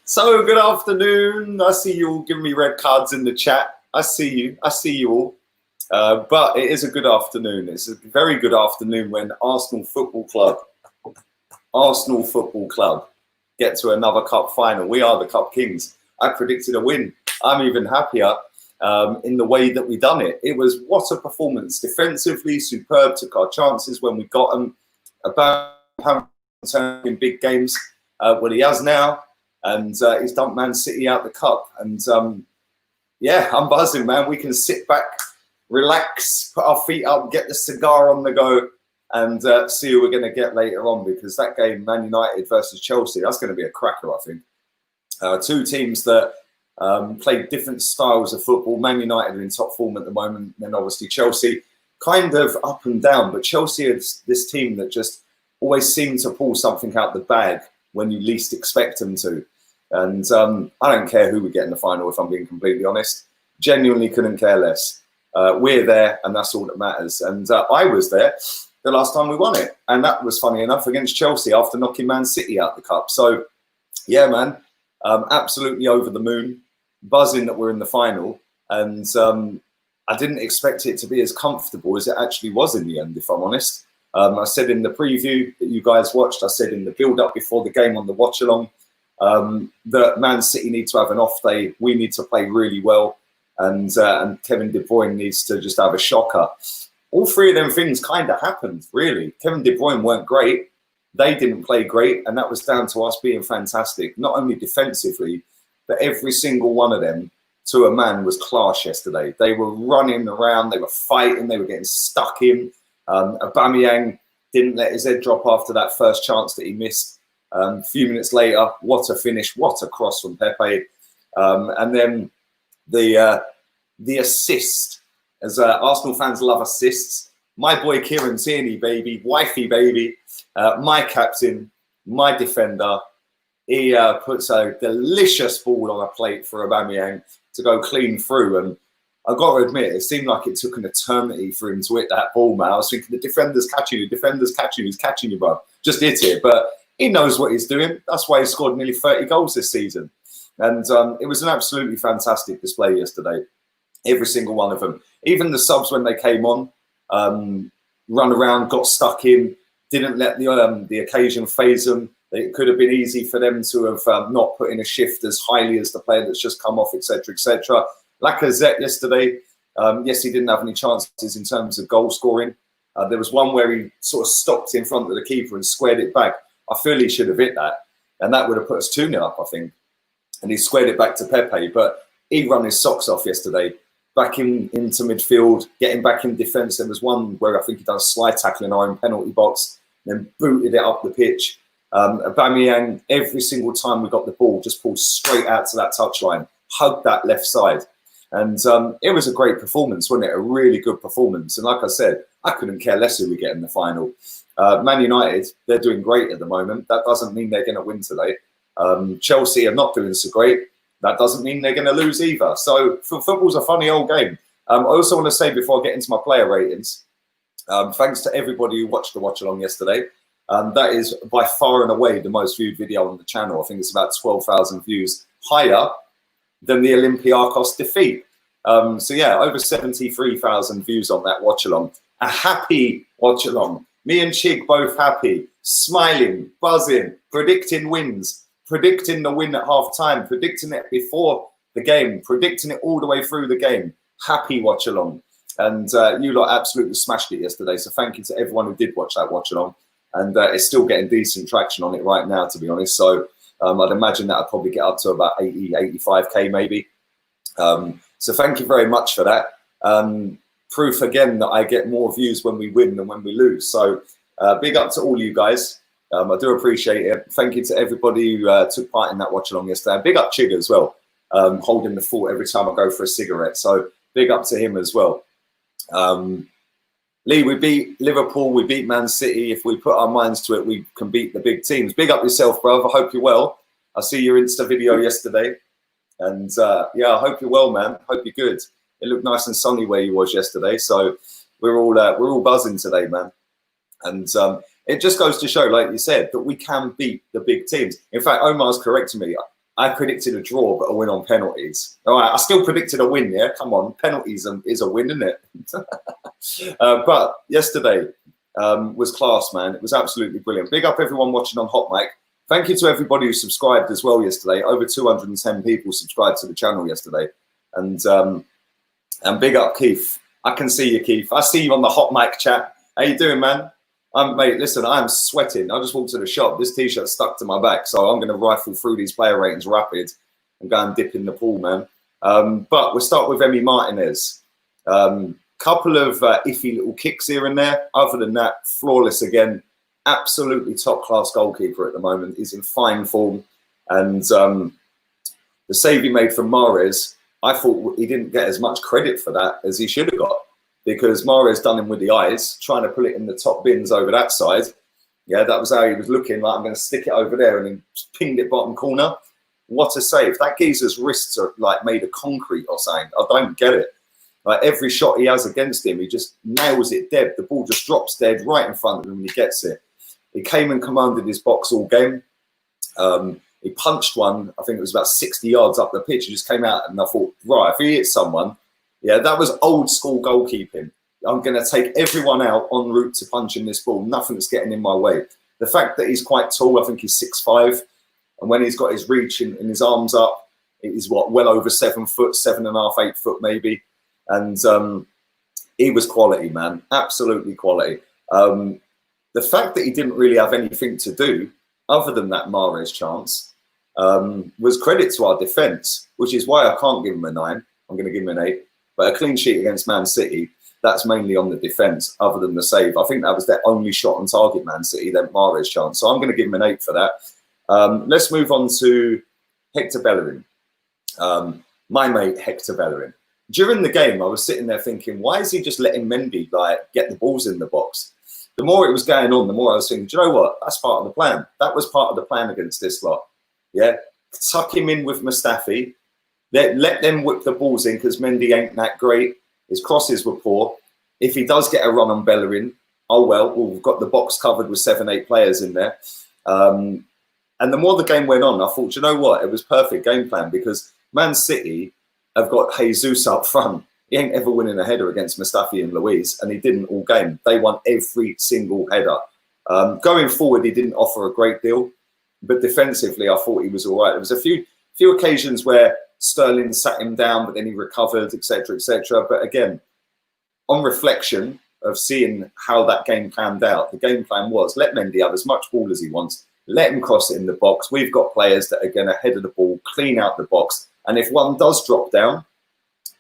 So, good afternoon. I see you all giving me red cards in the chat. I see you. I see you all. But it is a good afternoon. It's a very good afternoon when Arsenal Football Club get to another cup final. We are the Cup Kings. I predicted a win. I'm even happier in the way that we done it. It was what a performance. Defensively, superb. Took our chances when we got them. About in big games. What he has now. And he's dumped Man City out the cup. And yeah, I'm buzzing, man. We can sit back, relax, put our feet up, get the cigar on the go, and see who we're going to get later on. Because that game, Man United versus Chelsea, that's going to be a cracker, I think. Two teams that play different styles of football. Man United are in top form at the moment. Then obviously Chelsea, kind of up and down. But Chelsea is this team that just always seem to pull something out the bag when you least expect them to. And I don't care who we get in the final, if I'm being completely honest. Genuinely couldn't care less. We're there, and that's all that matters. And I was there the last time we won it. And that was, funny enough, against Chelsea after knocking Man City out the cup. So, yeah, man, absolutely over the moon. Buzzing that we're in the final. And I didn't expect it to be as comfortable as it actually was in the end, if I'm honest. I said in the preview that you guys watched, I said in the build-up before the game on the watch-along, that Man City need to have an off day. We need to play really well, and Kevin De Bruyne needs to just have a shocker. All three of them things kind of happened, really. Kevin De Bruyne weren't great. They didn't play great, and that was down to us being fantastic, not only defensively, but every single one of them, to a man, was class yesterday. They were running around, they were fighting, they were getting stuck in. Aubameyang didn't let his head drop after that first chance that he missed. A few minutes later, what a finish, what a cross from Pepe. And then the assist, as Arsenal fans love assists. My boy Kieran Tierney, baby, wifey, baby, my captain, my defender. He puts a delicious ball on a plate for Aubameyang to go clean through. And I've got to admit, it seemed like it took an eternity for him to hit that ball, man. I was thinking, the defender's catching you, he's catching you, bro. Just hit it. But he knows what he's doing. That's why he scored nearly 30 goals this season. And it was an absolutely fantastic display yesterday. Every single one of them. Even the subs, when they came on, run around, got stuck in, didn't let the occasion faze them. It could have been easy for them to have not put in a shift as highly as the player that's just come off, etc., etc. Lacazette yesterday, yes, he didn't have any chances in terms of goal scoring. There was one where he sort of stopped in front of the keeper and squared it back. I feel he should have hit that, and that would have put us 2-0 up, I think. And he squared it back to Pepe, but he run his socks off yesterday. Back into midfield, getting back in defence. There was one where I think he done a slide tackle in our own penalty box, then booted it up the pitch. Aubameyang, every single time we got the ball, just pulled straight out to that touchline, hugged that left side. And it was a great performance, wasn't it? A really good performance. And like I said, I couldn't care less who we get in the final. Man United, they're doing great at the moment. That doesn't mean they're going to win today. Chelsea are not doing so great. That doesn't mean they're going to lose either. So football's a funny old game. I also want to say, before I get into my player ratings, thanks to everybody who watched the watch-along yesterday. That is by far and away the most viewed video on the channel. I think it's about 12,000 views, higher than the Olympiacos defeat. So yeah, over 73,000 views on that watch-along. A happy watch-along. Me and Chig both happy, smiling, buzzing, predicting wins, predicting the win at half-time, predicting it before the game, predicting it all the way through the game. Happy watch-along. And you lot absolutely smashed it yesterday. So thank you to everyone who did watch that watch-along. And it's still getting decent traction on it right now, to be honest. So I'd imagine that I'll probably get up to about 80, 85K maybe. So thank you very much for that. Proof again that I get more views when we win than when we lose. So big up to all you guys. I do appreciate it. Thank you to everybody who took part in that watch along yesterday. Big up Chig as well, holding the fort every time I go for a cigarette. So big up to him as well. Lee, we beat Liverpool, we beat Man City. If we put our minds to it, we can beat the big teams. Big up yourself, brother. I hope you're well. I see your Insta video yesterday. And yeah, I hope you're well, man. Hope you're good. It looked nice and sunny where you was yesterday. So we're all buzzing today, man. And it just goes to show, like you said, that we can beat the big teams. In fact, Omar's correcting me. I predicted a draw, but a win on penalties. All right, I still predicted a win, yeah? Come on, penalties is a win, isn't it? But yesterday was class, man. It was absolutely brilliant. Big up everyone watching on HOTMIC. Thank you to everybody who subscribed as well yesterday. Over 210 people subscribed to the channel yesterday. And big up Keith. I can see you, Keith. I see you on the HOTMIC chat. How you doing, man? Mate, listen, I'm sweating. I just walked to the shop. This T-shirt stuck to my back, so I'm going to rifle through these player ratings rapid and go and dip in the pool, man. But we'll start with Emi Martinez. Couple of iffy little kicks here and there. Other than that, flawless again. Absolutely top-class goalkeeper at the moment. He's in fine form. And the save he made from Mahrez, I thought he didn't get as much credit for that as he should have got, because Mahrez done him with the eyes, trying to pull it in the top bins over that side. Yeah, that was how he was looking, like, I'm going to stick it over there, and then pinged it bottom corner. What a save. That geezer's wrists are like made of concrete or something. I don't get it. Like, every shot he has against him, he just nails it dead. The ball just drops dead right in front of him when he gets it. He came and commanded his box all game. He punched one, I think it was about 60 yards up the pitch. He just came out, and I thought, right, if he hits someone, yeah, that was old school goalkeeping. I'm going to take everyone out en route to punching this ball. Nothing's getting in my way. The fact that he's quite tall, I think he's 6'5", and when he's got his reach and his arms up, he's what, well over 7 foot, 7.5, 8 foot maybe. And he was quality, man, absolutely quality. The fact that he didn't really have anything to do other than that Mahrez chance was credit to our defence, which is why I can't give him a 9. I'm going to give him an 8. But a clean sheet against Man City, that's mainly on the defence, other than the save. I think that was their only shot on target, Man City, then Mahrez chance. So I'm going to give him an 8 for that. Let's move on to Hector Bellerin. My mate, Hector Bellerin. During the game, I was sitting there thinking, why is he just letting Mendy get the balls in the box? The more it was going on, the more I was thinking, do you know what? That's part of the plan. That was part of the plan against this lot. Yeah, tuck him in with Mustafi. Let them whip the balls in, because Mendy ain't that great. His crosses were poor. If he does get a run on Bellerin, oh well, we've got the box covered with 7, 8 players in there. And the more the game went on, I thought, you know what? It was perfect game plan, because Man City have got Jesus up front. He ain't ever winning a header against Mustafi and Louise, and he didn't all game. They won every single header. Going forward, he didn't offer a great deal, but defensively, I thought he was all right. There was a few occasions where Sterling sat him down, but then he recovered, etc., etc. But again, on reflection of seeing how that game panned out, the game plan was let Mendy have as much ball as he wants, let him cross it in the box. We've got players that are going to head of the ball, clean out the box, and if one does drop down,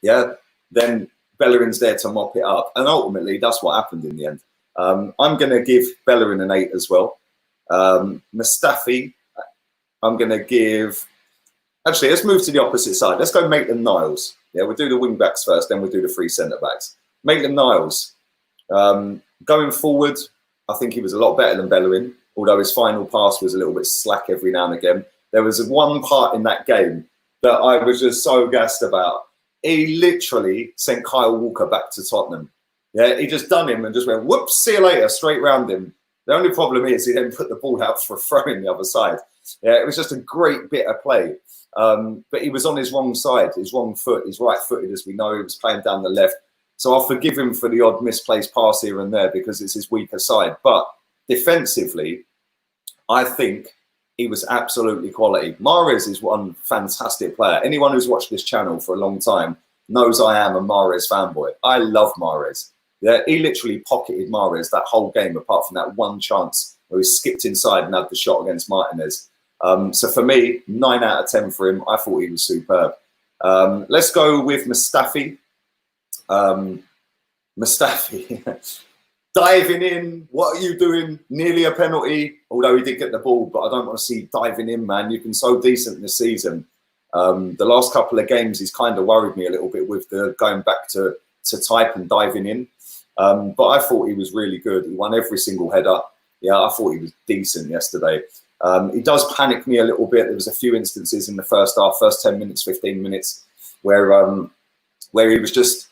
yeah, then Bellerin's there to mop it up. And ultimately, that's what happened in the end. I'm going to give Bellerin an 8 as well. Mustafi, I'm going to give... Actually, let's move to the opposite side. Let's go Maitland-Niles. Yeah, we'll do the wing-backs first, then we'll do the 3 centre-backs. Maitland-Niles. Going forward, I think he was a lot better than Bellerin, although his final pass was a little bit slack every now and again. There was one part in that game that I was just so gassed about. He literally sent Kyle Walker back to Tottenham. Yeah, he just done him and just went, whoops, see you later, straight round him. The only problem is he then put the ball out for a throw in the other side. Yeah, it was just a great bit of play. But he was on his wrong side, his wrong foot. He's right-footed, as we know. He was playing down the left. So I'll forgive him for the odd misplaced pass here and there because it's his weaker side. But defensively, I think he was absolutely quality. Mahrez is one fantastic player. Anyone who's watched this channel for a long time knows I am a Mahrez fanboy. I love Mahrez. Yeah, he literally pocketed Mahrez that whole game, apart from that one chance where he skipped inside and had the shot against Martinez. So for me, 9 out of 10 for him. I thought he was superb. Let's go with Mustafi. Mustafi. Diving in, what are you doing? Nearly a penalty, although he did get the ball, but I don't want to see diving in, man. You've been so decent this season. The last couple of games, he's kind of worried me a little bit with the going back to type and diving in. But I thought he was really good. He won every single header. Yeah, I thought he was decent yesterday. He does panic me a little bit. There was a few instances in the first half, first 10 minutes, 15 minutes, where he was just,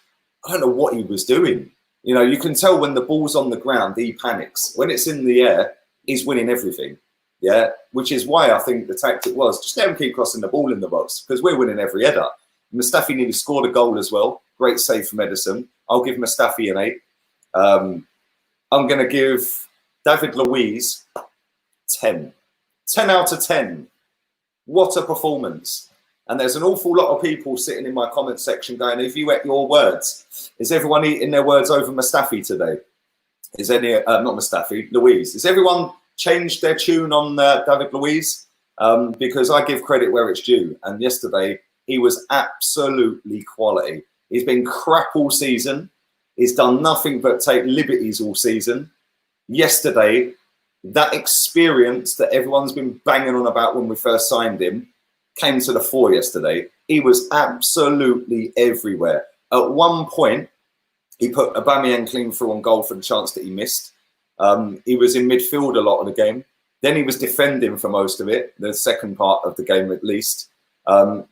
I don't know what he was doing. You know, you can tell when the ball's on the ground, he panics. When it's in the air, he's winning everything. Yeah, which is why I think the tactic was just let him keep crossing the ball in the box because we're winning every header. Mustafi nearly scored a goal as well. Great save from Edison. I'll give Mustafi an 8. I'm going to give David Luiz 10. 10 out of 10. What a performance. And there's an awful lot of people sitting in my comment section going, if you ate your words, is everyone eating their words over Mustafi today? Is any, not Mustafi, Luiz. Is everyone changed their tune on David Luiz? Because I give credit where it's due. And yesterday, he was absolutely quality. He's been crap all season. He's done nothing but take liberties all season. Yesterday, that experience that everyone's been banging on about when we first signed him came to the fore yesterday. He was absolutely everywhere. At one point, he put Aubameyang clean through on goal for the chance that he missed. He was in midfield a lot of the game. Then he was defending for most of it, the second part of the game at least.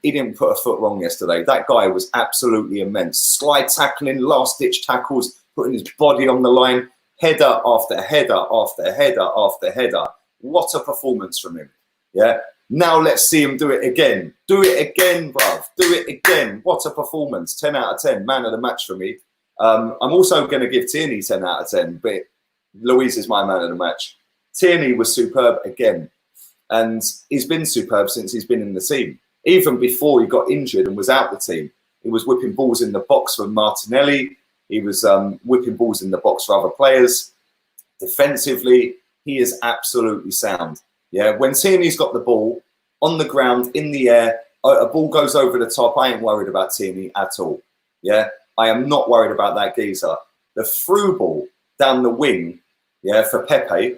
He didn't put a foot wrong yesterday. That guy was absolutely immense. Slide tackling, last-ditch tackles, putting his body on the line, header after header after header after header. What a performance from him. Yeah. Now let's see him do it again. Do it again, bruv. Do it again. What a performance. 10 out of 10. Man of the match for me. I'm also going to give Tierney 10 out of 10, but Louise is my man of the match. Tierney was superb again. And he's been superb since he's been in the team. Even before he got injured and was out the team, he was whipping balls in the box for Martinelli. He was whipping balls in the box for other players. Defensively, he is absolutely sound. Yeah, when Tierney's got the ball on the ground, in the air, a ball goes over the top, I ain't worried about Tierney at all. Yeah, I am not worried about that geezer. The through ball down the wing, yeah, for Pepe.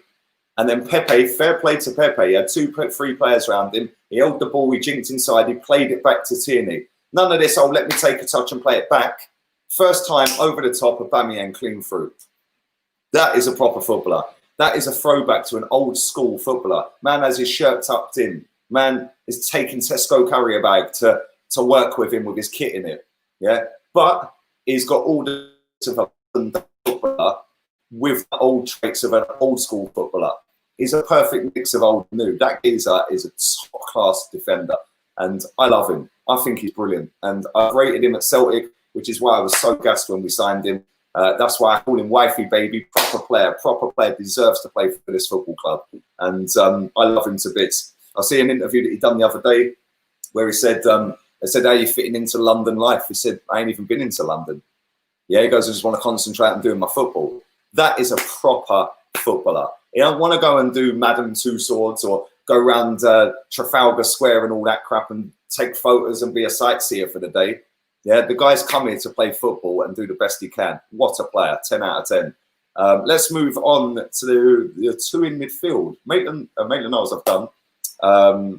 And then Pepe, fair play to Pepe. He had 2-3 players around him. He held the ball, he jinked inside, he played it back to Tierney. None of this, oh, let me take a touch and play it back. First time over the top of Aubameyang clean through. That is a proper footballer. That is a throwback to an old school footballer. Man has his shirt tucked in. Man is taking Tesco carrier bag to work with him with his kit in it. Yeah, but he's got all the footballer with the old traits of an old school footballer. He's a perfect mix of old and new. That geezer is a top class defender, and I love him. I think he's brilliant, and I've rated him at Celtic, which is why I was so gassed when we signed him. That's why I call him wifey baby. Proper player deserves to play for this football club, and I love him to bits. I see an interview that he done the other day where he said, "They said, how are you fitting into London life?" He said, "I ain't even been into London." Yeah, he goes, "I just want to concentrate on doing my football." That is a proper footballer. You don't want to go and do Madame Two Swords or go around Trafalgar Square and all that crap and take photos and be a sightseer for the day. Yeah, the guy's come here to play football and do the best he can. What a player, 10 out of 10. Let's move on to the two in midfield. Maitland-Niles I've done.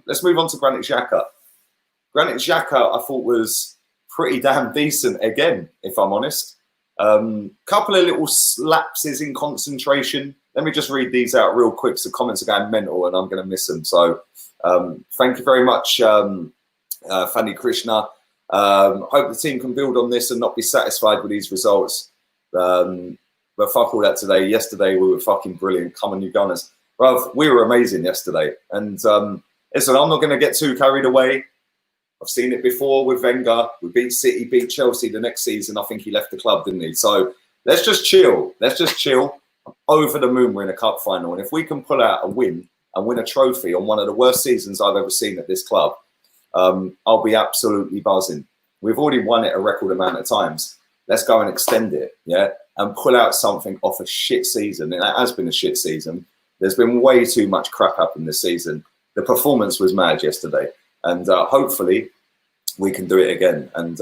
Let's move on to Granit Xhaka. Granit Xhaka, I thought, was pretty damn decent again, if I'm honest. Couple of little lapses in concentration. Let me just read these out real quick. So comments are going mental and I'm going to miss them. So thank you very much, Fanny Krishna. Hope the team can build on this and not be satisfied with these results. But fuck all that today. Yesterday we were fucking brilliant. Come on, you Gunners. Bruv, we were amazing yesterday. And listen, I'm not going to get too carried away. I've seen it before with Wenger. We beat City, beat Chelsea the next season. I think he left the club, didn't he? So let's just chill. Let's just chill. Over the moon, we're in a cup final. And if we can pull out a win and win a trophy on one of the worst seasons I've ever seen at this club, I'll be absolutely buzzing. We've already won it a record amount of times. Let's go and extend it, yeah? And pull out something off a shit season. And it has been a shit season. There's been way too much crap happening this season. The performance was mad yesterday. And hopefully we can do it again. And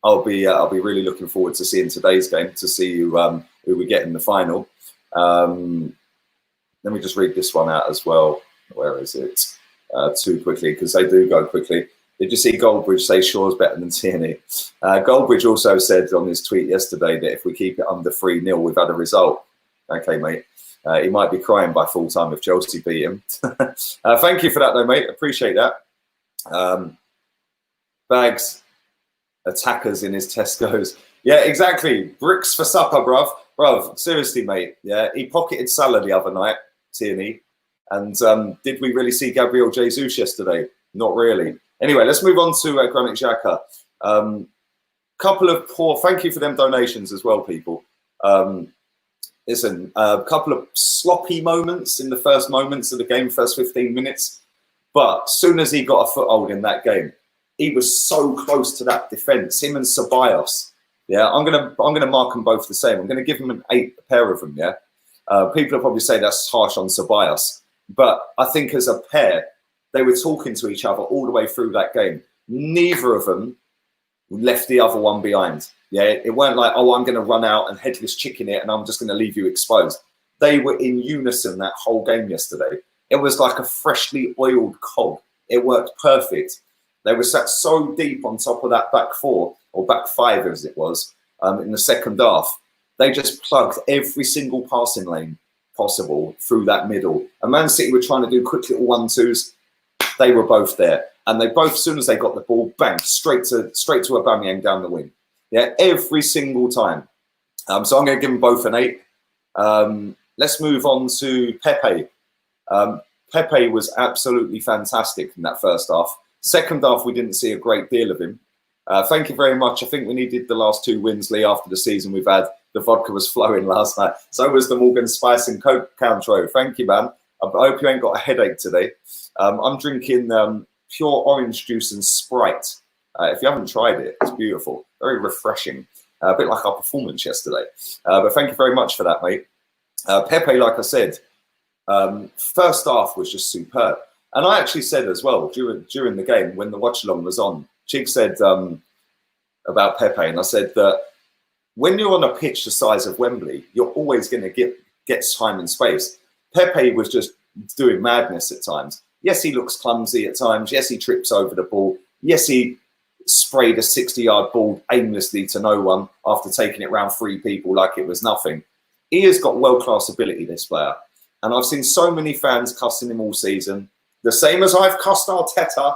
I'll be really looking forward to seeing today's game, to see who we get in the final. Let me just read this one out as well. Where is it? Too quickly, because they do go quickly. Did you see Goldbridge say Shaw's better than Tierney? Goldbridge also said on his tweet yesterday that if we keep it under 3-0, we've had a result. Okay, mate. He might be crying by full time if Chelsea beat him. Thank you for that, though, mate. Appreciate that. Bags, attackers in his Tesco's. Yeah, exactly. Bricks for supper, bruv. Bruv, seriously, mate. Yeah, he pocketed Salah the other night, Tierney. And did we really see Gabriel Jesus yesterday? Not really. Anyway, let's move on to Granit Xhaka. Couple of poor, thank you for them donations as well, people. Listen, a couple of sloppy moments in the first moments of the game, first 15 minutes. But as soon as he got a foothold in that game, he was so close to that defence. Him and Ceballos. Yeah, I'm gonna mark them both the same. I'm gonna give them an 8, a pair of them. Yeah, people will probably say that's harsh on Ceballos, but I think as a pair, they were talking to each other all the way through that game. Neither of them left the other one behind. Yeah, it weren't like, oh, I'm going to run out and headless chicken it and I'm just going to leave you exposed. They were in unison that whole game yesterday. It was like a freshly oiled cog. It worked perfect. They were sat so deep on top of that back four, or back five as it was, in the second half. They just plugged every single passing lane possible through that middle. And Man City were trying to do quick little 1-2s. They were both there. And they both, as soon as they got the ball, bang, straight to Aubameyang down the wing. Yeah, every single time. So I'm going to give them both an 8. Let's move on to Pepe. Pepe was absolutely fantastic in that first half. Second half, we didn't see a great deal of him. Thank you very much. I think we needed the last 2 wins, Lee, after the season we've had. The vodka was flowing last night. So was the Morgan Spice and Coke Cointreau. Thank you, man. I hope you ain't got a headache today. I'm drinking pure orange juice and Sprite. If you haven't tried it, it's beautiful. Very refreshing. A bit like our performance yesterday. But thank you very much for that, mate. Pepe, like I said, first half was just superb. And I actually said as well, during the game, when the watch-along was on, Chig said about Pepe, and I said that when you're on a pitch the size of Wembley, you're always going to get time and space. Pepe was just doing madness at times. Yes, he looks clumsy at times. Yes, he trips over the ball. Yes, he sprayed a 60-yard ball aimlessly to no one after taking it round 3 people like it was nothing. He has got world-class ability, this player. And I've seen so many fans cussing him all season. The same as I've cussed Arteta.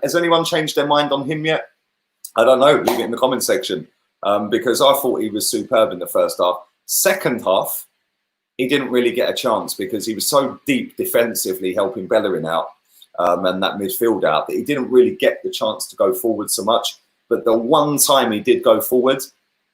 Has anyone changed their mind on him yet? I don't know. Leave it in the comment section. Because I thought he was superb in the first half. Second half, he didn't really get a chance because he was so deep defensively helping Bellerin out and that midfield out that he didn't really get the chance to go forward so much. But the one time he did go forward,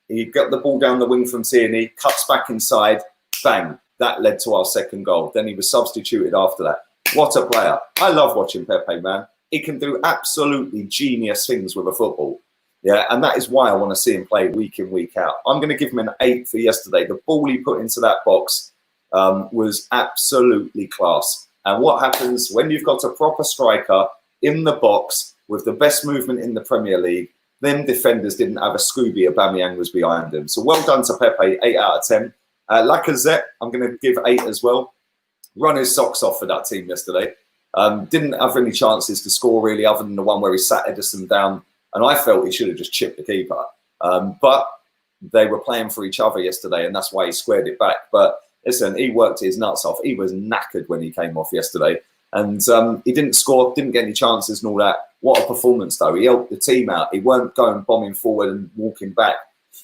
he got the ball down the wing from Tierney, cuts back inside, bang. That led to our second goal. Then he was substituted after that. What a player. I love watching Pepe, man. He can do absolutely genius things with a football. Yeah, and that is why I want to see him play week in, week out. I'm going to give him an 8 for yesterday. The ball he put into that box was absolutely class. And what happens when you've got a proper striker in the box with the best movement in the Premier League? Then defenders didn't have a Scooby. Aubameyang was behind him. So well done to Pepe, 8 out of 10. Lacazette, I'm going to give 8 as well. Run his socks off for that team yesterday. Didn't have any chances to score really other than the one where he sat Edison down. And I felt he should have just chipped the keeper. But they were playing for each other yesterday and that's why he squared it back. But listen, he worked his nuts off. He was knackered when he came off yesterday. And he didn't score, didn't get any chances and all that. What a performance, though. He helped the team out. He weren't going bombing forward and walking back.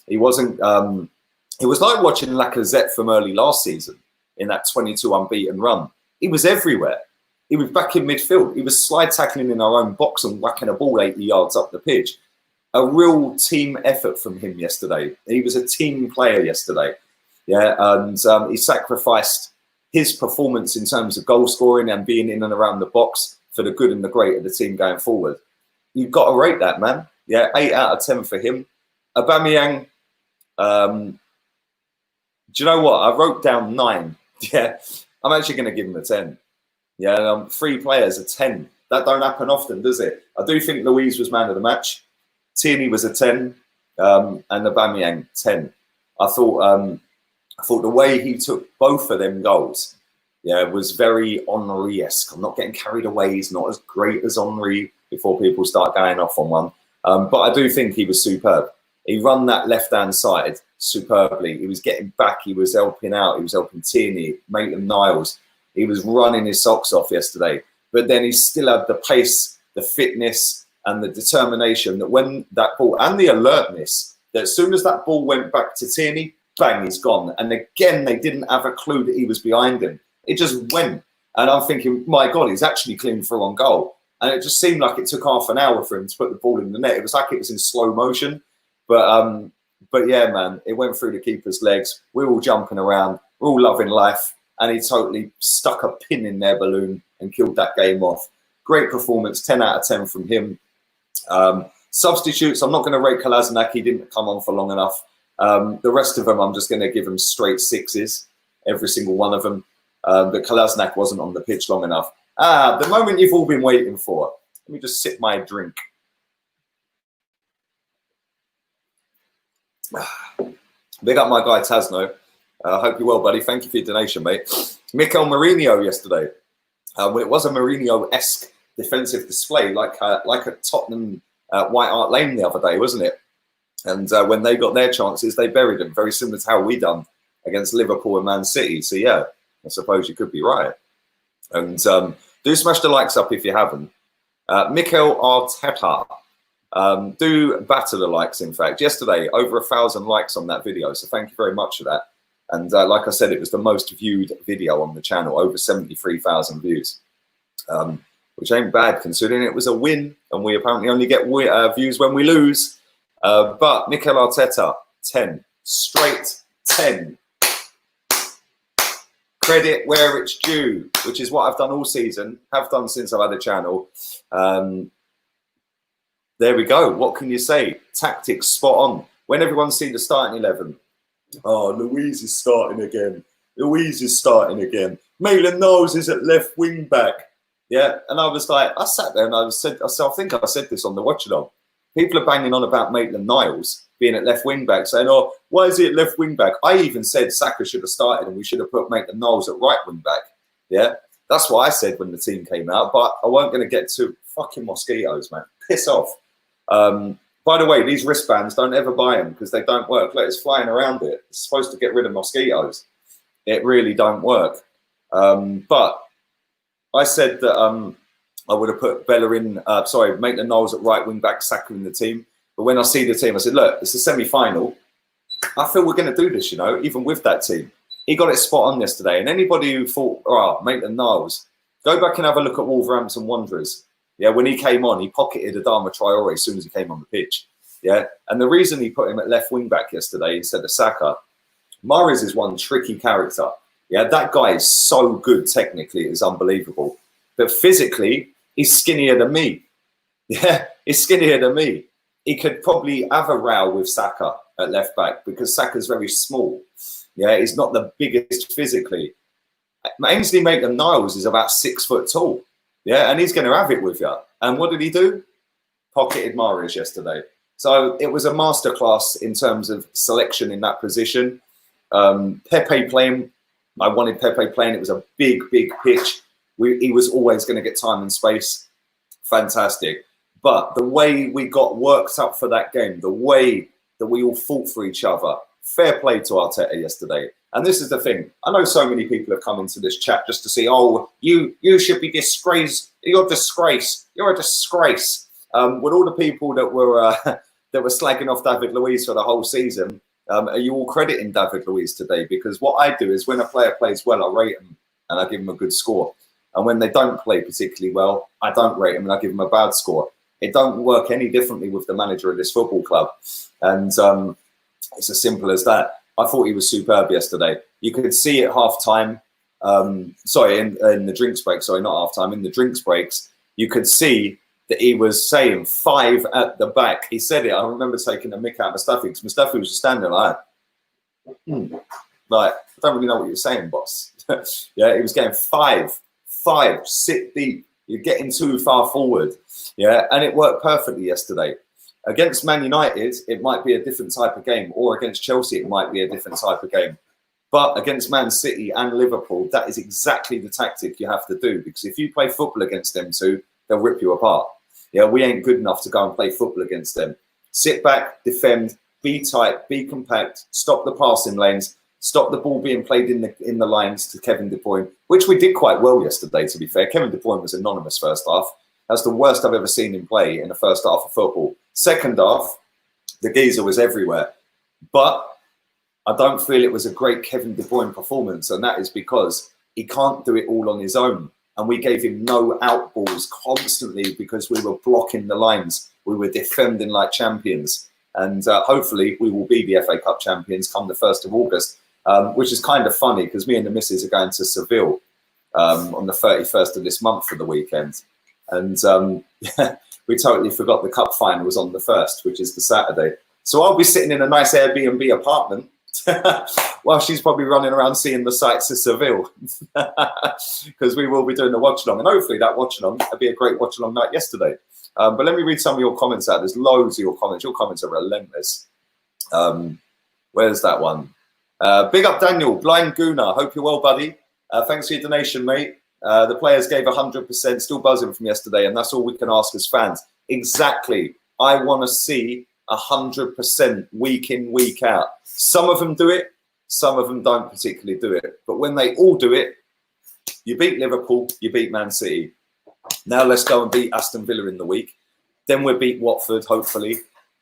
He wasn't... it was like watching Lacazette from early last season in that 22 unbeaten run. He was everywhere. He was back in midfield. He was slide tackling in our own box and whacking a ball 80 yards up the pitch. A real team effort from him yesterday. He was a team player yesterday. Yeah, and he sacrificed his performance in terms of goal scoring and being in and around the box for the good and the great of the team going forward. You've got to rate that, man. Yeah, 8 out of 10 for him. Aubameyang, do you know what? I wrote down 9. Yeah, I'm actually going to give him a 10. Yeah, 3 players, a 10. That don't happen often, does it? I do think Louise was man of the match. Tierney was a 10, and Aubameyang 10. I thought the way he took both of them goals, yeah, was very Henry-esque. I'm not getting carried away. He's not as great as Henry before people start going off on one. But I do think he was superb. He run that left-hand side superbly. He was getting back. He was helping out. He was helping Tierney, Maitland-Niles. He was running his socks off yesterday. But then he still had the pace, the fitness, and the determination that when that ball, and the alertness, that as soon as that ball went back to Tierney, bang, he's gone. And again, they didn't have a clue that he was behind him. It just went. And I'm thinking, my God, he's actually clean through on goal. And it just seemed like it took half an hour for him to put the ball in the net. It was like it was in slow motion. But yeah, man, it went through the keeper's legs. We're all jumping around. We're all loving life. And he totally stuck a pin in their balloon and killed that game off. Great performance, 10 out of 10 from him. Substitutes, I'm not going to rate Kolasinac. He didn't come on for long enough. The rest of them, I'm just going to give them straight 6s, every single one of them. But Kolasinac wasn't on the pitch long enough. The moment you've all been waiting for. Let me just sip my drink. Big up my guy Tasno. Hope you're well, buddy. Thank you for your donation, mate. Mikel Mourinho yesterday. It was a Mourinho-esque defensive display, like at Tottenham White Hart Lane the other day, wasn't it? And when they got their chances, they buried them, very similar to how we done against Liverpool and Man City. So yeah, I suppose you could be right. And do smash the likes up if you haven't. Mikel Arteta. Do batter the likes, in fact. Yesterday, over 1,000 likes on that video. So thank you very much for that. And like I said, it was the most viewed video on the channel, over 73,000 views, which ain't bad considering it was a win. And we apparently only get views when we lose. But Mikel Arteta, 10. Straight 10. Credit where it's due, which is what I've done all season, have done since I've had a channel. There we go. What can you say? Tactics spot on. When everyone see the starting 11, oh, Louise is starting again. Louise is starting again. Maitland-Niles is at left wing back. Yeah, and I was like, I sat there and I think I said this on the watch-along. People are banging on about Maitland-Niles being at left wing back, saying, oh, why is he at left wing back? I even said Saka should have started and we should have put Maitland-Niles at right wing back. Yeah, that's what I said when the team came out, but I weren't going to get to fucking mosquitoes, man. Piss off. By the way, these wristbands, don't ever buy them because they don't work. Look, it's flying around it. It's supposed to get rid of mosquitoes. It really don't work. But I said that I would have put Bellerin, Maitland-Niles at right wing back, Saka in the team. But when I see the team, I said, look, it's a semi-final. I feel we're going to do this, you know, even with that team. He got it spot on yesterday. And anybody who thought, oh, Maitland-Niles, go back and have a look at Wolverhampton Wanderers. Yeah, when he came on, he pocketed Adama Traore as soon as he came on the pitch. Yeah, and the reason he put him at left wing back yesterday instead of Saka, Mahrez is one tricky character. Yeah, that guy is so good technically, it's unbelievable. But physically, he's skinnier than me. Yeah, he's skinnier than me. He could probably have a row with Saka at left back because Saka's very small. Yeah, he's not the biggest physically. Ainsley Maitland-Niles is about 6 foot tall. Yeah, and he's going to have it with you. And what did he do? Pocketed Mahrez yesterday. So it was a masterclass in terms of selection in that position. Pepe playing, I wanted Pepe playing. It was a big, big pitch. He was always going to get time and space. Fantastic. But the way we got worked up for that game, the way that we all fought for each other, fair play to Arteta yesterday. And this is the thing. I know so many people have come into this chat just to see, oh, you should be disgraced. You're a disgrace. You're a disgrace. With all the people that were slagging off David Luiz for the whole season, are you all crediting David Luiz today? Because what I do is when a player plays well, I rate them and I give them a good score. And when they don't play particularly well, I don't rate them and I give them a bad score. It don't work any differently with the manager of this football club. And it's as simple as that. I thought he was superb yesterday. You could see at half-time, in the drinks break, not half-time, in the drinks breaks, you could see that he was saying 5 at the back. He said it. I remember taking a mick out of Mustafi because Mustafi was just standing like that. Like, I don't really know what you're saying, boss. Yeah, he was getting 5, sit deep. You're getting too far forward. Yeah, and it worked perfectly yesterday. Against Man United, it might be a different type of game, or against Chelsea, it might be a different type of game. But against Man City and Liverpool, that is exactly the tactic you have to do, because if you play football against them two, they'll rip you apart. Yeah, we ain't good enough to go and play football against them. Sit back, defend, be tight, be compact, stop the passing lanes, stop the ball being played in the lines to Kevin De Bruyne, which we did quite well yesterday, to be fair. Kevin De Bruyne was anonymous first half. That's the worst I've ever seen him play in the first half of football. Second half, the geezer was everywhere. But I don't feel it was a great Kevin De Bruyne performance, and that is because he can't do it all on his own. And we gave him no out balls constantly because we were blocking the lines. We were defending like champions. And hopefully we will be the FA Cup champions come the 1st of August, which is kind of funny because me and the missus are going to Seville on the 31st of this month for the weekend. And we totally forgot the cup final was on the 1st, which is the Saturday. So I'll be sitting in a nice Airbnb apartment while she's probably running around seeing the sights of Seville because we will be doing the watch along. And hopefully that watch along, it'll be a great watch along night yesterday. But let me read some of your comments out. There's loads of your comments. Your comments are relentless. Where's that one? Big up Daniel, Blind Gooner. Hope you're well, buddy. Thanks for your donation, mate. The players gave 100%, still buzzing from yesterday, and that's all we can ask as fans. Exactly. I want to see 100% week in, week out. Some of them do it, some of them don't particularly do it. But when they all do it, you beat Liverpool, you beat Man City. Now let's go and beat Aston Villa in the week. Then we'll beat Watford, hopefully.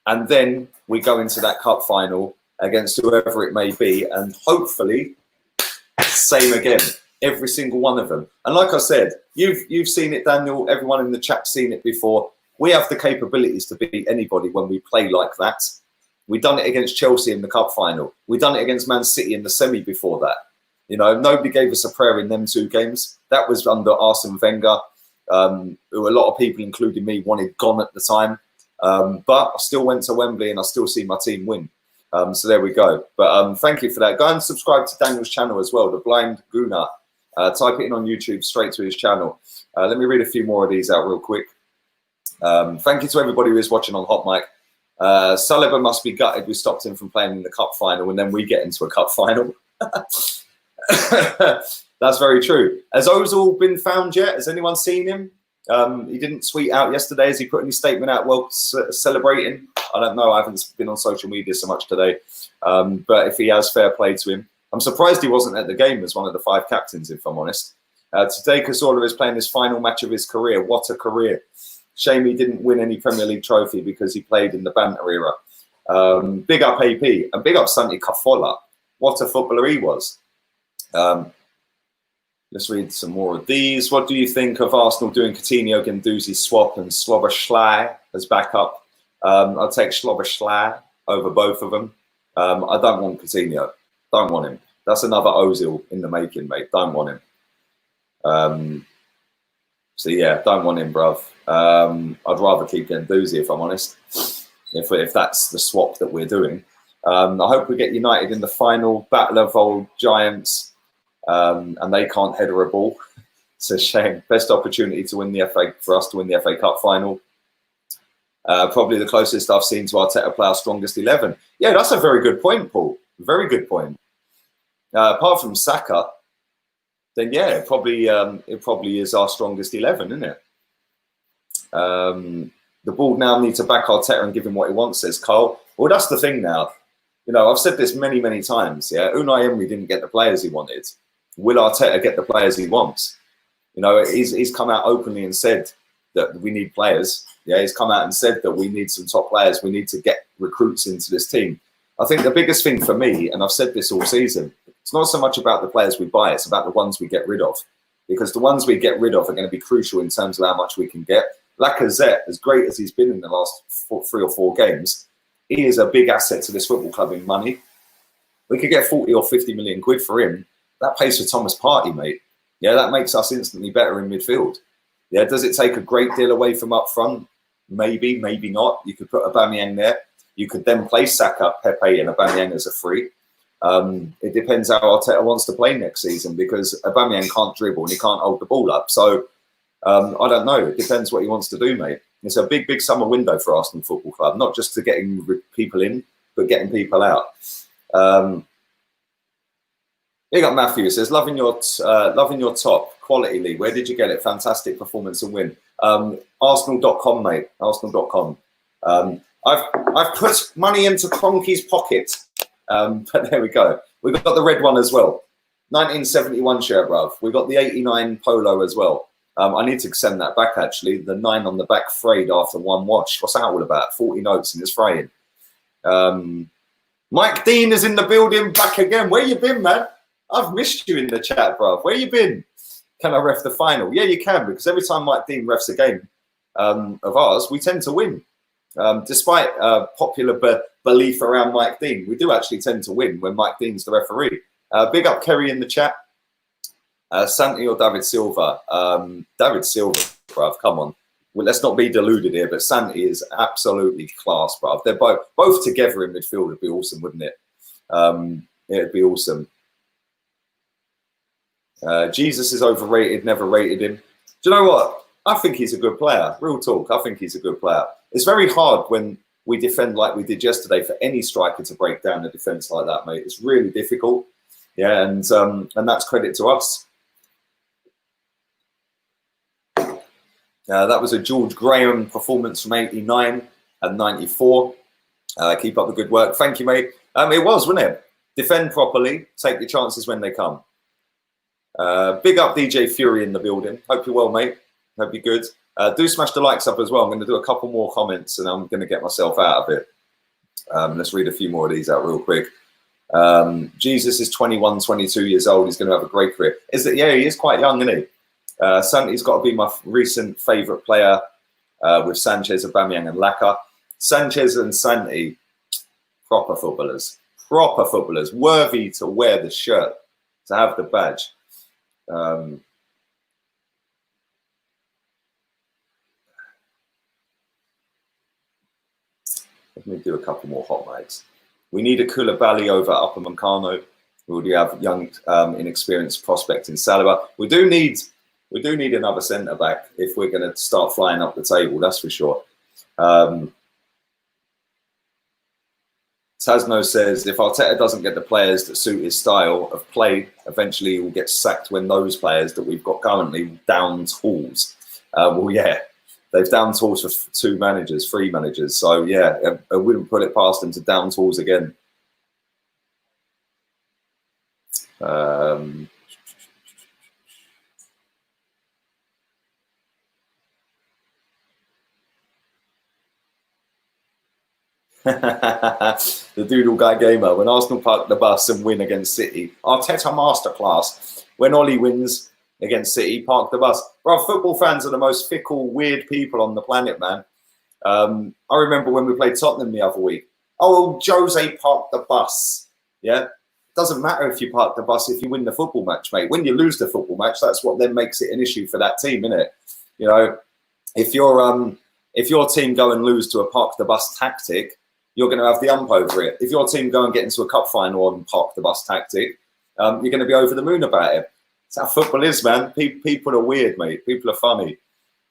And then we go into that cup final against whoever it may be. And hopefully, same again. Every single one of them. And like I said, you've seen it, Daniel. Everyone in the chat's seen it before. We have the capabilities to beat anybody when we play like that. We done it against Chelsea in the cup final. We done it against Man City in the semi before that. You know, nobody gave us a prayer in them 2 games. That was under Arsene Wenger, who a lot of people, including me, wanted gone at the time. But I still went to Wembley and I still see my team win. So there we go. But thank you for that. Go and subscribe to Daniel's channel as well, The Blind Gooner. Type it in on YouTube straight to his channel. Let me read a few more of these out real quick. Thank you to everybody who is watching on HOTMIC. Saliba must be gutted we stopped him from playing in the cup final and then we get into a cup final. That's very true. Has Ozil been found yet? Has anyone seen him? He didn't tweet out yesterday. Has he put any statement out while celebrating? I don't know. I haven't been on social media so much today. But if he has, fair play to him. I'm surprised he wasn't at the game as one of the 5 captains, if I'm honest. Today, Cazorla is playing his final match of his career. What a career. Shame he didn't win any Premier League trophy because he played in the banter era. Big up AP and big up Santi Cazorla. What a footballer he was. Let's read some more of these. What do you think of Arsenal doing Coutinho, Guendouzi swap and Szoboszlai as backup? I'll take Szoboszlai over both of them. I don't want Coutinho. Don't want him. That's another Ozil in the making, mate. Don't want him. So yeah, don't want him, bruv. I'd rather keep Guendouzi if I'm honest. If that's the swap that we're doing. I hope we get United in the final battle of old giants, and they can't header a ball. It's a shame. Best opportunity to win the FA for us to win the FA Cup final. Probably the closest I've seen to Arteta play our strongest 11. Yeah, that's a very good point, Paul. Very good point. Apart from Saka, then yeah, it probably is our strongest 11, isn't it? The board now need to back Arteta and give him what he wants, says Cole. Well, that's the thing now. You know, I've said this many, many times. Yeah, Unai Emery didn't get the players he wanted. Will Arteta get the players he wants? You know, he's come out openly and said that we need players. Yeah, he's come out and said that we need some top players. We need to get recruits into this team. I think the biggest thing for me, and I've said this all season, it's not so much about the players we buy, it's about the ones we get rid of. Because the ones we get rid of are going to be crucial in terms of how much we can get. Lacazette, as great as he's been in the last 3 or 4 games, he is a big asset to this football club in money. We could get 40 or 50 million quid for him. That pays for Thomas Partey, mate. Yeah, that makes us instantly better in midfield. Yeah, does it take a great deal away from up front? Maybe, maybe not. You could put Aubameyang there. You could then play Saka, Pepe and Aubameyang as a free. It depends how Arteta wants to play next season because Aubameyang can't dribble and he can't hold the ball up. So I don't know. It depends what he wants to do, mate. It's a big, big summer window for Arsenal Football Club, not just to getting people in, but getting people out. Big up Matthew says, loving your top quality league. Where did you get it? Fantastic performance and win. Arsenal.com, mate. Arsenal.com. I've put money into Cronky's pocket. But there we go. We've got the red one as well. 1971 shirt, bruv. We've got the 89 polo as well. I need to send that back, actually. The 9 on the back frayed after 1 wash. What's that all about? 40 notes and it's fraying. Mike Dean is in the building, back again. Where you been, man? I've missed you in the chat, bruv. Where you been? Can I ref the final? Yeah, you can, because every time Mike Dean refs a game of ours, we tend to win. Despite popular belief around Mike Dean, we do actually tend to win when Mike Dean's the referee. Big up Kerry in the chat. Santi or David Silva? David Silva, bruv, come on. Well, let's not be deluded here, but Santi is absolutely class, bruv. They're both together in midfield. Would be awesome, wouldn't it? It'd be awesome. Jesus is overrated, never rated him. Do you know what? I think he's a good player. Real talk, I think he's a good player. It's very hard when we defend like we did yesterday for any striker to break down a defence like that, mate. It's really difficult. Yeah, and that's credit to us. That was a George Graham performance from 89 and 94. Keep up the good work. Thank you, mate. It was, wasn't it? Defend properly, take your chances when they come. Big up DJ Fury in the building. Hope you're well, mate. Hope you're good. Do smash the likes up as well. I'm going to do a couple more comments and I'm going to get myself out of it. Let's read a few more of these out real quick. Jesus is 21, 22 years old. He's going to have a great career. Yeah, he is quite young, isn't he? Santi's got to be my recent favourite player with Sanchez, Aubameyang and Laka. Sanchez and Santi, proper footballers, worthy to wear the shirt, to have the badge. Let me do a couple more hot mics. We need a Koulibaly over Upamecano. We already have young, inexperienced prospect in Saliba. We do need another centre back if we're going to start flying up the table. That's for sure. Tasno says if Arteta doesn't get the players that suit his style of play, eventually he will get sacked when those players that we've got currently down tools. Well, yeah, they've down tools for three managers. So yeah, I wouldn't put it past them to down tools again. The Doodle Guy Gamer. When Arsenal park the bus and win against City, Arteta masterclass. When Ollie wins against City, park the bus. Bro, football fans are the most fickle, weird people on the planet, man. I remember when we played Tottenham the other week. Oh, Jose parked the bus. Yeah, doesn't matter if you park the bus if you win the football match, mate. When you lose the football match, that's what then makes it an issue for that team, innit? You know, if your team go and lose to a park the bus tactic, you're going to have the ump over it. If your team go and get into a cup final on park the bus tactic, you're going to be over the moon about it. That's how football is, man. People are weird, mate. People are funny.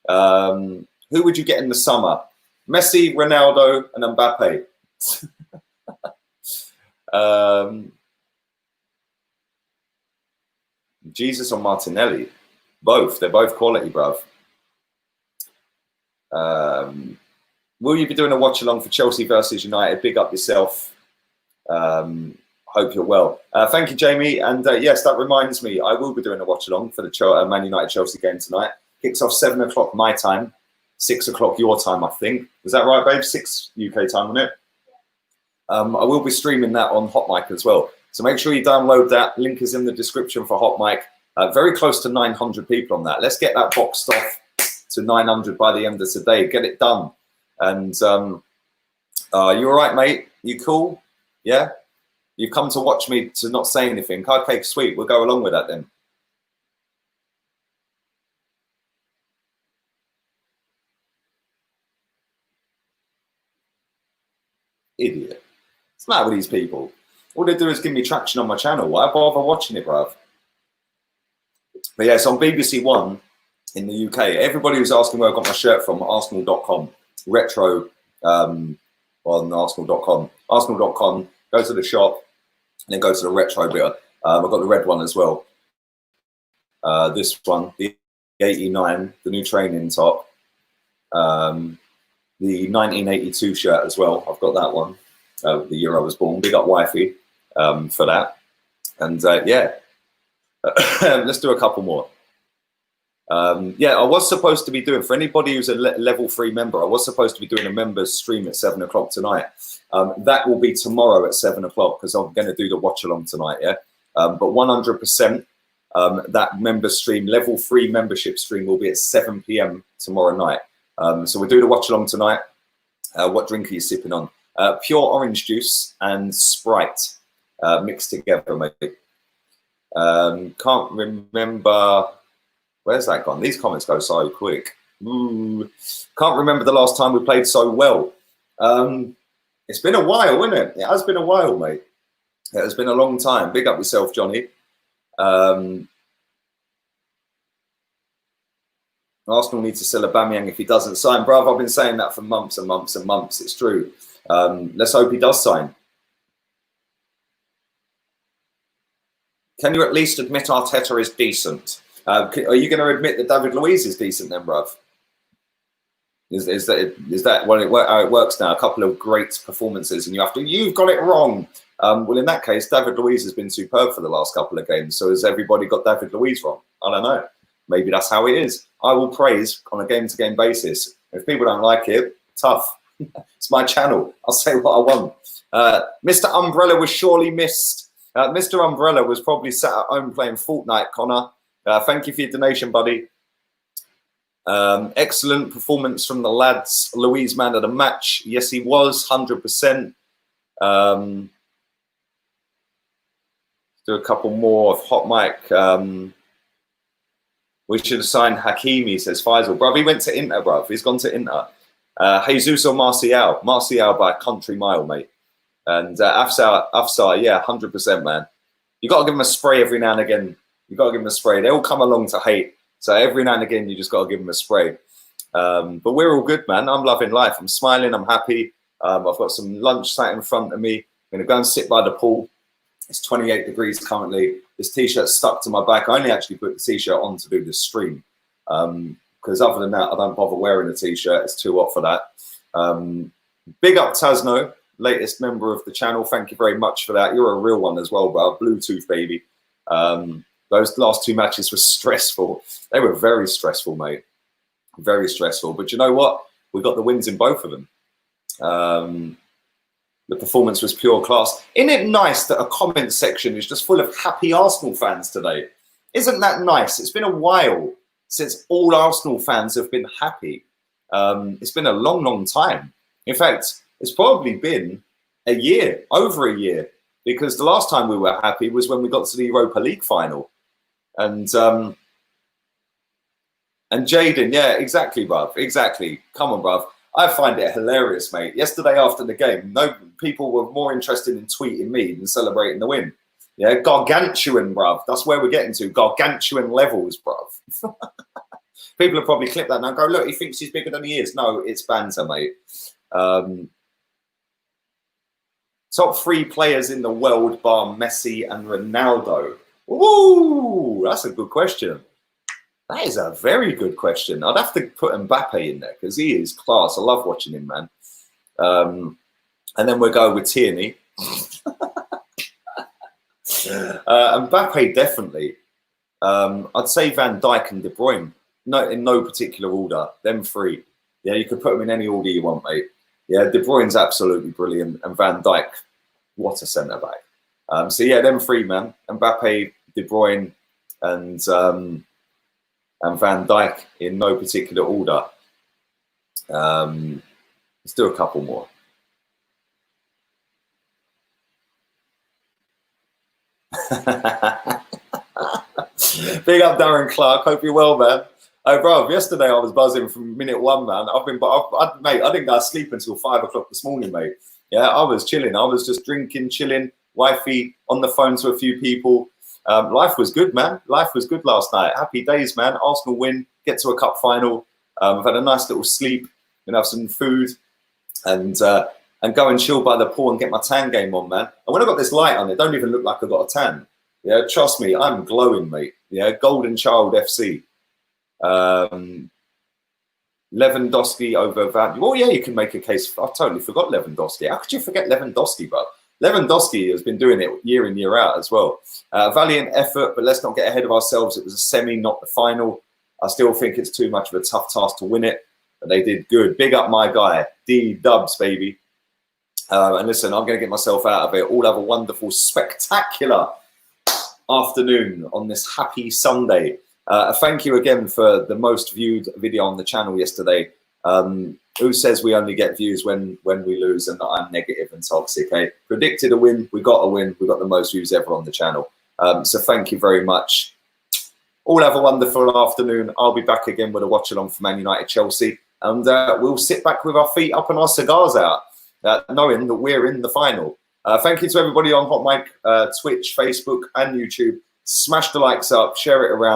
Who would you get in the summer? Messi, Ronaldo, and Mbappe. Jesus or Martinelli? Both. They're both quality, bruv. Will you be doing a watch along for Chelsea versus United? Big up yourself. Hope you're well. Thank you, Jamie. And yes, that reminds me, I will be doing a watch along for the Man United Chelsea game tonight. Kicks off 7 o'clock my time, 6 o'clock your time, I think. Is that right, babe? 6 UK time on it. I will be streaming that on HOTMIC as well. So make sure you download that. Link is in the description for HOTMIC. Very close to 900 people on that. Let's get that boxed off to 900 by the end of today. Get it done. And you all right, mate? You cool? Yeah? You've come to watch me to not say anything. Okay, sweet. We'll go along with that then. Idiot. What's the matter with these people? All they do is give me traction on my channel. Why bother watching it, bruv? But yes, on BBC One in the UK, everybody was asking where I got my shirt from, Arsenal.com. Retro on Arsenal.com. Arsenal.com, go to the shop and then go to the retro bit. I've got the red one as well. This one, the 89, the new training top. The 1982 shirt as well. I've got that one. The year I was born. Big up wifey for that. And yeah, let's do a couple more. Yeah, I was supposed to be doing, for anybody who's a level 3 member, I was supposed to be doing a members stream at 7 o'clock tonight. That will be tomorrow at 7 o'clock because I'm going to do the watch along tonight. Yeah. but 100%. That member stream, level 3 membership stream, will be at 7 p.m. tomorrow night. So we'll do the watch along tonight. What drink are you sipping on? Pure orange juice and Sprite mixed together, mate. Can't remember. Where's that gone? These comments go so quick. Can't remember the last time we played so well. It's been a while, isn't it? It has been a while, mate. It has been a long time. Big up yourself, Johnny. Arsenal need to sell Aubameyang if he doesn't sign. Bruv, I've been saying that for months and months and months. It's true. Let's hope he does sign. Can you at least admit Arteta is decent? Are you going to admit that David Luiz is decent then, bruv? Is that how it works now? A couple of great performances and you've got it wrong. Well, in that case, David Luiz has been superb for the last couple of games. So has everybody got David Luiz wrong? I don't know. Maybe that's how it is. I will praise on a game-to-game basis. If people don't like it, tough. It's my channel. I'll say what I want. Mr. Umbrella was surely missed. Mr. Umbrella was probably sat at home playing Fortnite, Connor. Thank you for your donation, buddy. Excellent performance from the lads. Louise man of the match. Yes, he was, 100%. Do a couple more of HOTMIC. We should have signed Hakimi, says Faisal. Bruv, he went to Inter, bruv. He's gone to Inter. Jesus or Martial? Martial by a country mile, mate. And Afsar, yeah, 100%, man. You got to give him a spray every now and again. You got to give him a spray. They all come along to hate. So every now and again, you just got to give him a spray. But we're all good, man. I'm loving life. I'm smiling. I'm happy. I've got some lunch sat in front of me. I'm going to go and sit by the pool. It's 28 degrees currently. This T-shirt's stuck to my back. I only actually put the T-shirt on to do this stream. Because other than that, I don't bother wearing a T-shirt. It's too hot for that. Big up Tasno, latest member of the channel. Thank you very much for that. You're a real one as well, bro. Bluetooth, baby. Those last 2 matches were stressful. They were very stressful, mate. Very stressful. But you know what? We got the wins in both of them. The performance was pure class. Isn't it nice that a comment section is just full of happy Arsenal fans today? Isn't that nice? It's been a while since all Arsenal fans have been happy. It's been a long, long time. In fact, it's probably been a year, over a year, because the last time we were happy was when we got to the Europa League final. And Jaden, yeah, exactly, bruv, exactly. Come on, bruv. I find it hilarious, mate. Yesterday after the game, no people were more interested in tweeting me than celebrating the win. Yeah, gargantuan, bruv. That's where we're getting to. Gargantuan levels, bruv. People have probably clipped that and go, look, he thinks he's bigger than he is. No, it's banter, mate. Top 3 players in the world bar Messi and Ronaldo. Ooh, that's a good question. That is a very good question. I'd have to put Mbappe in there because he is class. I love watching him, man. And then we'll go with Tierney. Mbappe, definitely. I'd say Van Dijk and De Bruyne. No, in no particular order. Them 3. Yeah, you could put them in any order you want, mate. Yeah, De Bruyne's absolutely brilliant. And Van Dijk, what a centre-back. So, yeah, them 3, man. Mbappe, De Bruyne, and Van Dijk in no particular order. Let's do a couple more. Big up Darren Clark. Hope you're well, man. Oh, bro, yesterday I was buzzing from minute 1, man. Mate, I didn't go to sleep until 5 o'clock this morning, mate. Yeah, I was chilling. I was just drinking, chilling, wifey on the phone to a few people. Life was good, man. Life was good last night. Happy days, man. Arsenal win, get to a cup final. I've had a nice little sleep and have some food and go and chill by the pool and get my tan game on, man. And when I got this light on, it don't even look like I got a tan. Yeah, trust me, I'm glowing, mate. Yeah, Golden Child FC. Lewandowski over Van. Oh yeah, you can make a case. I totally forgot Lewandowski. How could you forget Lewandowski, bro? Lewandowski has been doing it year in, year out as well. Valiant effort, but let's not get ahead of ourselves. It was a semi, not the final. I still think it's too much of a tough task to win it, but they did good. Big up my guy, D-Dubs, baby. And listen, I'm going to get myself out of it. All have a wonderful, spectacular afternoon on this happy Sunday. Thank you again for the most viewed video on the channel yesterday. Who says we only get views when we lose and that I'm negative and toxic? Okay, predicted a win, we got a win, we got the most views ever on the channel. So thank you very much. All have a wonderful afternoon. I'll be back again with a watch along for Man United Chelsea, and we'll sit back with our feet up and our cigars out, knowing that we're in the final. Thank you to everybody on HOTMIC, Twitch, Facebook, and YouTube. Smash the likes up, share it around.